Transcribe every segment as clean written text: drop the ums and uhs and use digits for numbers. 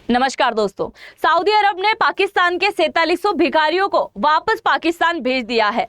नमस्कार दोस्तों, सऊदी अरब ने पाकिस्तान के 4700 भिखारियों को वापस पाकिस्तान भेज दिया है।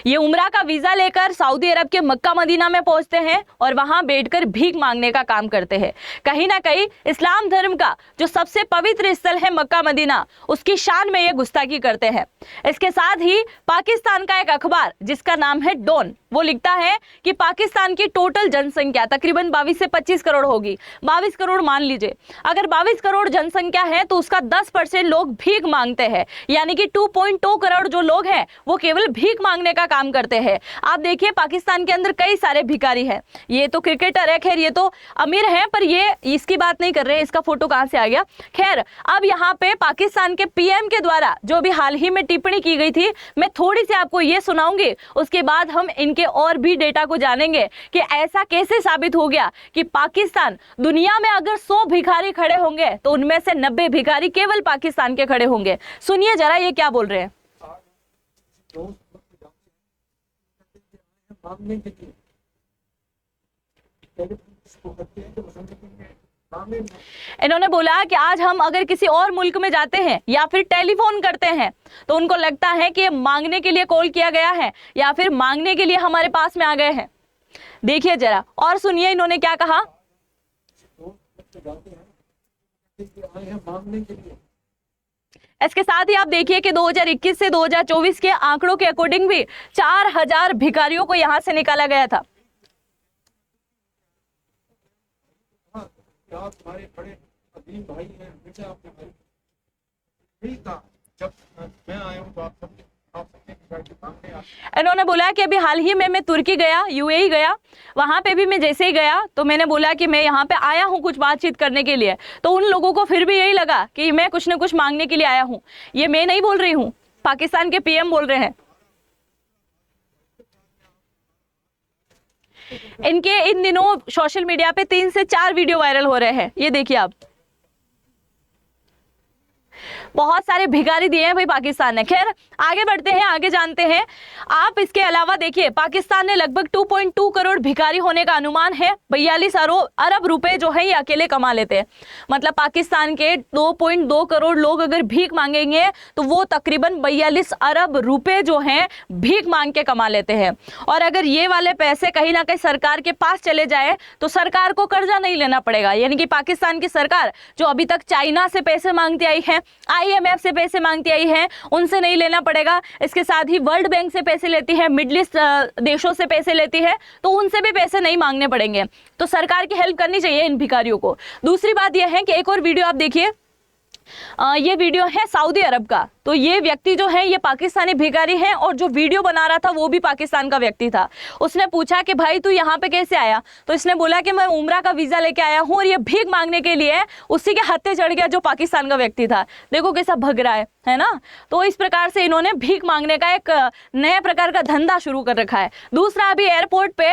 ये उम्रा का वीजा लेकर सऊदी अरब के मक्का मदीना में पहुंचते हैं और वहां बैठकर भीख मांगने का काम करते हैं। कहीं ना कहीं इस्लाम धर्म का जो सबसे पवित्र स्थल है मक्का मदीना, उसकी शान में ये गुस्ताखी करते हैं। इसके साथ ही पाकिस्तान का एक अखबार जिसका नाम है डॉन, वो लिखता है कि पाकिस्तान की टोटल जनसंख्या तकरीबन 22 से 25 करोड़ होगी। 22 करोड़ मान लीजिए, अगर 22 करोड़ जनसंख्या है तो उसका 10% लोग भीख मांगते हैं, यानी कि 2.2 करोड़ जो लोग हैं वो केवल भीख मांगने का काम करते हैं। आप देखिए पाकिस्तान के अंदर कई सारे भिखारी हैं। ये तो क्रिकेटर है, खैर ये तो अमीर है, पर ये इसकी बात नहीं कर रहे हैं। इसका फोटो कहां से आ गया? खैर, अब यहाँ पे पाकिस्तान के पीएम के द्वारा जो भी हाल ही में टिप्पणी की गई थी, मैं थोड़ी सी आपको ये सुनाऊंगी, उसके बाद हम इनके और भी डेटा को जानेंगे कि ऐसा कैसे साबित हो गया कि पाकिस्तान, दुनिया में अगर 100 भिखारी खड़े होंगे तो उनमें से 90 भिखारी केवल पाकिस्तान के खड़े होंगे। सुनिए जरा ये क्या बोल रहे हैं। इन्होंने बोला कि आज हम अगर किसी और मुल्क में जाते हैं या फिर टेलीफोन करते हैं तो उनको लगता है कि मांगने के लिए कॉल किया गया है या फिर मांगने के लिए हमारे पास में आ गए हैं। देखिए जरा और सुनिए इन्होंने क्या कहा। इसके साथ ही आप देखिए कि 2021 से 2024 के आंकड़ों के अकॉर्डिंग भी 4000 भिखारियों को यहां से निकाला गया था। हमारे बड़े अजीम भाई हैं, हमेशा आपके भाई यही था। जब मैं आया हूँ तो आप सबके सामने इन्होंने बोला कि अभी हाल ही में मैं तुर्की गया, यूएई गया, वहां पे भी मैं जैसे ही गया तो मैंने बोला कि मैं यहाँ पे आया हूँ कुछ बातचीत करने के लिए, तो उन लोगों को फिर भी यही लगा कि मैं कुछ न कुछ मांगने के लिए आया हूँ। ये मैं नहीं बोल रही हूँ, पाकिस्तान के पीएम बोल रहे हैं। इनके इन दिनों सोशल मीडिया पे 3 से 4 वीडियो वायरल हो रहे हैं, ये देखिए आप। बहुत सारे भिखारी दिए हैं भाई पाकिस्तान ने। खैर आगे बढ़ते हैं, आगे जानते हैं। आप इसके अलावा देखिए पाकिस्तान ने लगभग 2.2 करोड़ भिखारी होने का अनुमान है। 42 अरब रुपए जो है ये अकेले कमा लेते हैं। मतलब पाकिस्तान के 2.2 करोड़ लोग अगर भीख मांगेंगे तो वो तकरीबन 42 अरब रुपए जो हैं भीख मांग के कमा लेते हैं। और अगर ये वाले पैसे कहीं ना कहीं सरकार के पास चले जाए तो सरकार को कर्जा नहीं लेना पड़ेगा। यानी कि पाकिस्तान की सरकार जो अभी तक चाइना से पैसे मांगती आई है, IMF से पैसे मांगती आई है, उनसे नहीं लेना पड़ेगा। इसके साथ ही वर्ल्ड बैंक से पैसे लेती है, मिडिल ईस्ट देशों से पैसे लेती है, तो उनसे भी पैसे नहीं मांगने पड़ेंगे। तो सरकार की हेल्प करनी चाहिए इन भिखारियों को। दूसरी बात यह है कि एक और वीडियो आप देखिए, ये वीडियो है सऊदी अरब का। तो ये व्यक्ति जो है ये पाकिस्तानी भिखारी है और जो वीडियो बना रहा था वो भी पाकिस्तान का व्यक्ति था। उसने पूछा कि भाई तू यहाँ पे कैसे आया? तो इसने बोला कि मैं उम्रा का वीजा लेके आया हूँ और ये भीख मांगने के लिए उसी के हत्थे चढ़ गया जो पाकिस्तान का व्यक्ति था। देखो कैसा भग रहा है ना। तो इस प्रकार से इन्होंने भीख मांगने का एक नया प्रकार का धंधा शुरू कर रखा है। दूसरा, अभी एयरपोर्ट पे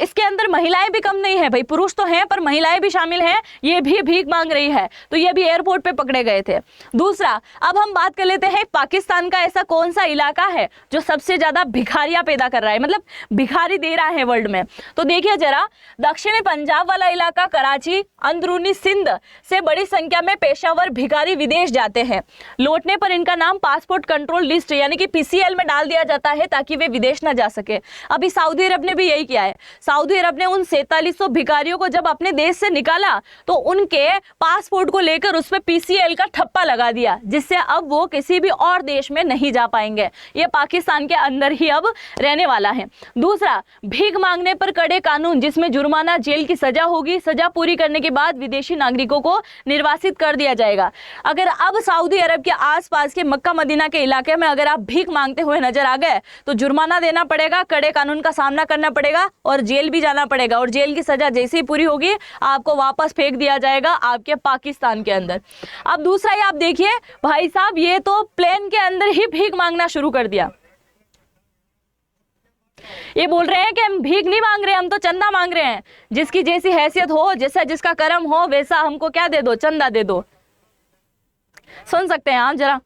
इसके अंदर महिलाएं भी कम नहीं है भाई, पुरुष तो हैं पर महिलाएं भी शामिल हैं, ये भी भीख मांग रही है। तो ये भी एयरपोर्ट पे पकड़े गए थे। दूसरा, अब हम बात कर लेते हैं पाकिस्तान का ऐसा कौन सा इलाका है जो सबसे ज्यादा भिखारियां पैदा कर रहा है, मतलब भिखारी दे रहा है वर्ल्ड में। तो देखिए जरा, दक्षिणी पंजाब वाला इलाका, कराची, अंदरूनी सिंध से बड़ी संख्या में पेशावर भिखारी विदेश जाते हैं। लौटने पर इनका नाम पासपोर्ट कंट्रोल लिस्ट यानी कि PCL में डाल दिया जाता है ताकि वे विदेश ना जा सके। अभी सऊदी अरब ने भी यही किया है। सऊदी अरब ने उन 4700 भिखारियों को जब अपने देश से निकाला तो उनके पासपोर्ट को लेकर उस पर PCL का ठप्पा लगा दिया, जिससे अब वो किसी भी और देश में नहीं जा पाएंगे। ये पाकिस्तान के अंदर ही अब रहने वाला है। दूसरा, भीख मांगने पर कड़े कानून जिसमें जुर्माना, जेल की सजा होगी। सजा पूरी करने के बाद विदेशी नागरिकों को निर्वासित कर दिया जाएगा। अगर अब सऊदी अरब के आसपास के मक्का मदीना के इलाके में अगर आप भीख मांगते हुए नजर आ गए तो जुर्माना देना पड़ेगा, कड़े कानून का सामना करना पड़ेगा और जेल भी जाना पड़ेगा। और जेल की सजा जैसे ही पूरी होगी आपको वापस फेंक दिया जाएगा आपके पाकिस्तान के अंदर। अब दूसरा ये आप देखिए भाई साहब, ये तो प्लेन के अंदर ही भीख मांगना शुरू कर दिया। ये बोल रहे हैं कि हम भीख नहीं मांग रहे, हम तो चंदा मांग रहे हैं। जिसकी जैसी हैसियत हो, जैसा जिसका कर्म हो, वैसा हमको क्या दे दो, चंदा दे दो। सुन सकते हैं आप जरा।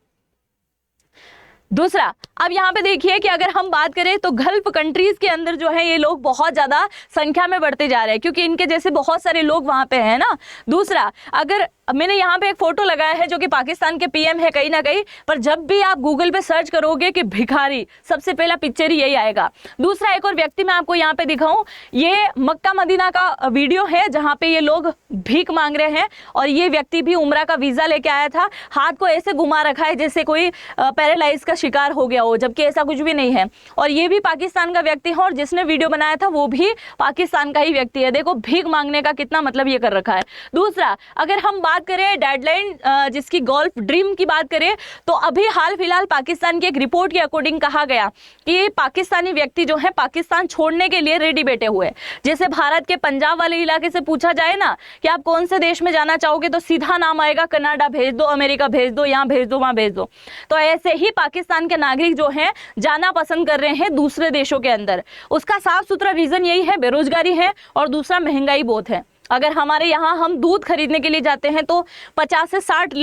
दूसरा, अब यहाँ पे देखिए कि अगर हम बात करें तो गल्फ कंट्रीज के अंदर जो है ये लोग बहुत ज़्यादा संख्या में बढ़ते जा रहे हैं, क्योंकि इनके जैसे बहुत सारे लोग वहाँ पे हैं ना। दूसरा, अगर मैंने यहाँ पे एक फोटो लगाया है जो कि पाकिस्तान के पीएम है कहीं ना कहीं, पर जब भी आप गूगल पे सर्च करोगे कि भिखारी, सबसे पहला पिक्चर ही यही आएगा। दूसरा, एक और व्यक्ति मैं आपको यहाँ पे दिखाऊं, ये मक्का मदीना का वीडियो है जहाँ पे ये लोग भीख मांग रहे हैं, और ये व्यक्ति भी उम्रा का वीजा लेके आया था, हाथ को ऐसे घुमा रखा है जैसे कोई पैरालाइज का शिकार हो गया हो, जबकि ऐसा कुछ भी नहीं है। और ये भी पाकिस्तान का व्यक्ति है, और जिसने वीडियो बनाया था वो भी पाकिस्तान का ही व्यक्ति है। देखो भीख मांगने का कितना मतलब ये कर रखा है। दूसरा, अगर हम बात करें डेडलाइन जिसकी गोल्फ ड्रीम की बात करें, तो अभी हाल फिलहाल पाकिस्तान की एक रिपोर्ट के अकॉर्डिंग कहा गया कि पाकिस्तानी व्यक्ति जो है पाकिस्तान छोड़ने के लिए रेडी बैठे हुए। जैसे भारत के पंजाब वाले इलाके से पूछा जाए ना कि आप कौन से देश में जाना चाहोगे, तो सीधा नाम आएगा कनाडा भेज दो, अमेरिका भेज दो, यहाँ भेज दो, वहाँ भेज दो। तो ऐसे ही पाकिस्तान के नागरिक जो हैं जाना पसंद कर रहे हैं दूसरे देशों के अंदर। उसका साफ सुथरा रीजन यही है, बेरोजगारी है, और दूसरा महंगाई बहुत है। अगर हमारे यहाँ हम दूध खरीदने के लिए जाते हैं तो 50 से 60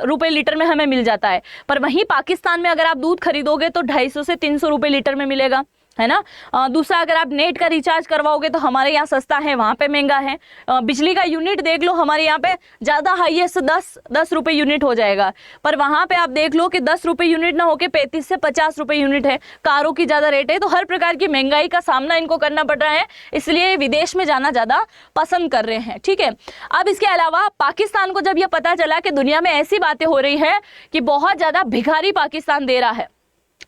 रुपए लीटर में हमें मिल जाता है, पर वहीं पाकिस्तान में अगर आप दूध खरीदोगे तो 250 से 300 रुपए लीटर में मिलेगा, है ना। दूसरा, अगर आप नेट का रिचार्ज करवाओगे तो हमारे यहाँ सस्ता है, वहाँ पे महंगा है। बिजली का यूनिट देख लो, हमारे यहाँ पे ज़्यादा हाईएस्ट 10 रुपये यूनिट हो जाएगा, पर वहाँ पे आप देख लो कि 10 रुपये यूनिट ना होके 35 से 50 रुपये यूनिट है। कारों की ज़्यादा रेट है, तो हर प्रकार की महंगाई का सामना इनको करना पड़ रहा है, इसलिए विदेश में जाना ज़्यादा पसंद कर रहे हैं। ठीक है, अब इसके अलावा पाकिस्तान को जब यह पता चला कि दुनिया में ऐसी बातें हो रही है कि बहुत ज़्यादा भिखारी पाकिस्तान दे रहा है,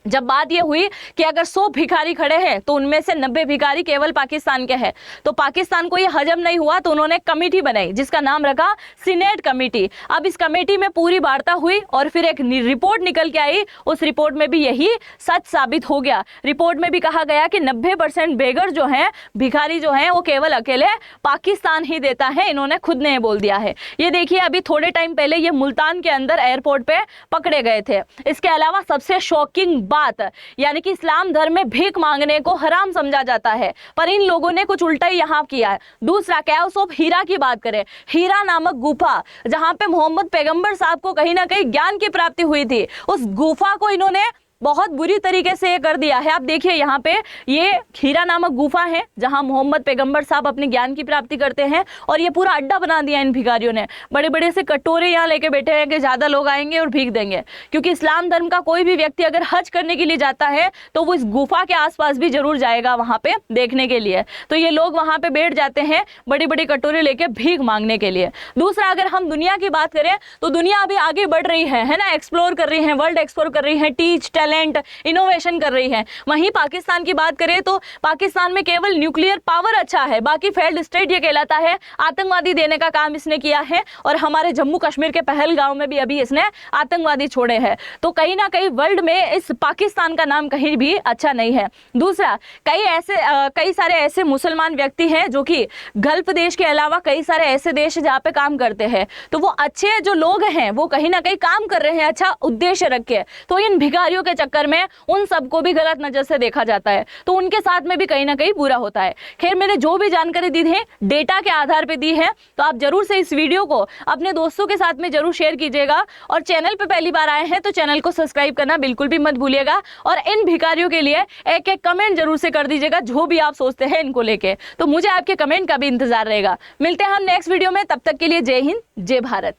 जब बात यह हुई कि अगर 100 भिखारी खड़े हैं तो उनमें से 90 भिखारी केवल पाकिस्तान के हैं, तो पाकिस्तान को यह हजम नहीं हुआ, तो उन्होंने कमेटी बनाई जिसका नाम रखा सीनेट कमेटी। अब इस कमेटी में पूरी वार्ता हुई और फिर एक रिपोर्ट निकल के आई। उस रिपोर्ट में भी यही सच साबित हो गया। रिपोर्ट में भी कहा गया कि 90% बेगर जो हैं, भिखारी जो हैं, वो केवल अकेले पाकिस्तान ही देता है। इन्होंने खुद ने बोल दिया है। ये देखिए, अभी थोड़े टाइम पहले ये मुल्तान के अंदर एयरपोर्ट पे पकड़े गए थे। इसके अलावा सबसे शॉकिंग बात, यानी कि इस्लाम धर्म में भीख मांगने को हराम समझा जाता है, पर इन लोगों ने कुछ उल्टा ही यहाँ किया है। दूसरा, कैव्स ऑफ हीरा की बात करें, हीरा नामक गुफा जहां पे मोहम्मद पैगंबर साहब को कहीं ना कहीं ज्ञान की प्राप्ति हुई थी, उस गुफा को इन्होंने बहुत बुरी तरीके से ये कर दिया है। आप देखिए यहाँ पे ये हीरा नामक गुफा है जहाँ मोहम्मद पैगंबर साहब अपने ज्ञान की प्राप्ति करते हैं, और ये पूरा अड्डा बना दिया इन भिखारियों ने। बड़े बड़े से कटोरे यहाँ लेके बैठे हैं कि ज़्यादा लोग आएंगे और भीख देंगे, क्योंकि इस्लाम धर्म का कोई भी व्यक्ति अगर हज करने के लिए जाता है तो वो इस गुफा के आसपास भी जरूर जाएगा वहाँ पे देखने के लिए। तो ये लोग वहाँ पे बैठ जाते हैं बड़ी बड़ी कटोरे लेके भीख मांगने के लिए। दूसरा, अगर हम दुनिया की बात करें तो दुनिया अभी आगे बढ़ रही है ना, एक्सप्लोर कर रही है, वर्ल्ड एक्सप्लोर कर रही है, टीच इनोवेशन कर रही है। वहीं पाकिस्तान की बात करें तो पाकिस्तान में केवल न्यूक्लियर पावर अच्छा है, बाकी फेल्ड स्टेट ये कहलाता है। आतंकवादी देने का काम इसने किया है, और हमारे जम्मू कश्मीर के पहलगांव में भी अभी इसने आतंकवादी छोड़े हैं। तो कहीं ना कहीं वर्ल्ड में इस पाकिस्तान का नाम कहीं भी अच्छा नहीं है। दूसरा, कई सारे ऐसे मुसलमान व्यक्ति हैं जो कि गल्फ देश के अलावा कई सारे ऐसे देश जहाँ पे काम करते हैं, तो वो अच्छे जो लोग हैं वो कहीं ना कहीं काम कर रहे हैं अच्छा उद्देश्य रख के, तो इन भिखारियों के चक्कर में उन सबको भी गलत नजर से देखा जाता है, तो उनके साथ में भी कहीं ना कहीं बुरा होता है। खैर, मैंने जो भी जानकारी दी है डेटा के आधार पे दी है, तो आप जरूर से इस वीडियो को अपने दोस्तों के साथ में जरूर शेयर कीजिएगा, और चैनल पे पहली बार आए हैं तो चैनल को सब्सक्राइब करना बिल्कुल भी मत भूलिएगा, और इन भिखारियों के लिए एक एक कमेंट जरूर से कर दीजिएगा जो भी आप सोचते हैं इनको लेके। तो मुझे आपके कमेंट का भी इंतजार रहेगा। मिलते हैं हम नेक्स्ट वीडियो में, तब तक के लिए जय हिंद, जय भारत।